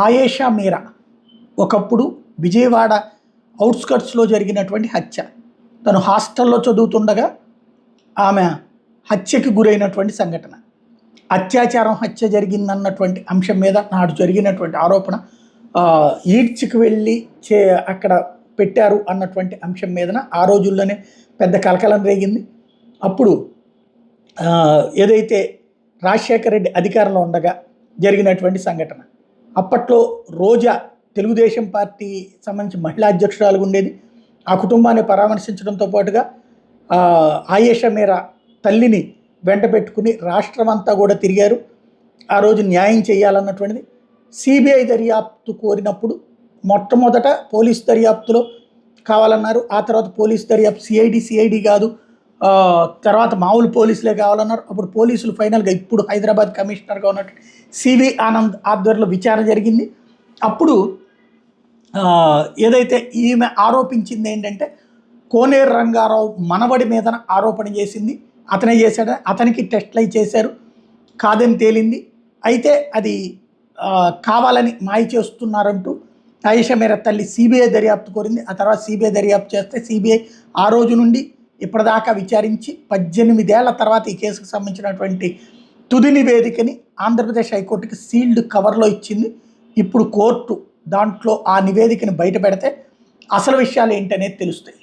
ఆయేషా మీరా ఒకప్పుడు విజయవాడ అవుట్స్కట్స్లో జరిగినటువంటి హత్య. తను హాస్టల్లో చదువుతుండగా ఆమె హత్యకి గురైనటువంటి సంఘటన. అత్యాచారం హత్య జరిగిందన్నటువంటి అంశం మీద నాడు జరిగినటువంటి ఆరోపణ ఈడ్చికి వెళ్ళి అక్కడ పెట్టారు అన్నటువంటి అంశం మీదన ఆ రోజుల్లోనే పెద్ద కలకలం రేగింది. అప్పుడు ఏదైతే రాజశేఖర రెడ్డి అధికారంలో ఉండగా జరిగినటువంటి సంఘటన. అప్పట్లో రోజా తెలుగుదేశం పార్టీ సంబంధించి మహిళా అధ్యక్షురాలుగా ఉండేది. ఆ కుటుంబాన్ని పరామర్శించడంతో పాటుగా ఆయేషా మీరా తల్లిని వెంట పెట్టుకుని రాష్ట్రం అంతా కూడా తిరిగారు. ఆ రోజు న్యాయం చేయాలన్నటువంటిది. సిబిఐ దర్యాప్తు కోరినప్పుడు మొట్టమొదట పోలీస్ దర్యాప్తులో కావాలన్నారు. ఆ తర్వాత పోలీస్ దర్యాప్తు సిఐడి కాదు, తర్వాత మామూలు పోలీసులే కావాలన్నారు. అప్పుడు పోలీసులు ఫైనల్గా ఇప్పుడు హైదరాబాద్ కమిషనర్గా ఉన్నటువంటి సివి ఆనంద్ ఆధ్వర్యంలో విచారణ జరిగింది. అప్పుడు ఏదైతే ఈమె ఆరోపించింది ఏంటంటే కోనేరు రంగారావు మనవడి మీద ఆరోపణ చేసింది. అతనే చేశాడని అతనికి టెస్ట్లు అయి చేశారు, కాదని తేలింది. అయితే అది కావాలని మాయ చేస్తున్నారంటూ ఆయేషా మీరా తల్లి సిబిఐ దర్యాప్తు కోరింది. ఆ తర్వాత సిబిఐ దర్యాప్తు చేస్తే సిబిఐ ఆ రోజు నుండి ఇప్పటిదాకా విచారించి 18 ఏళ్ల తర్వాత ఈ కేసుకు సంబంధించినటువంటి తుది నివేదికని ఆంధ్రప్రదేశ్ హైకోర్టుకి సీల్డ్ కవర్లో ఇచ్చింది. ఇప్పుడు కోర్టు దాంట్లో ఆ నివేదికని బయట పెడితే అసలు విషయాలు ఏంటనేది తెలుస్తాయి.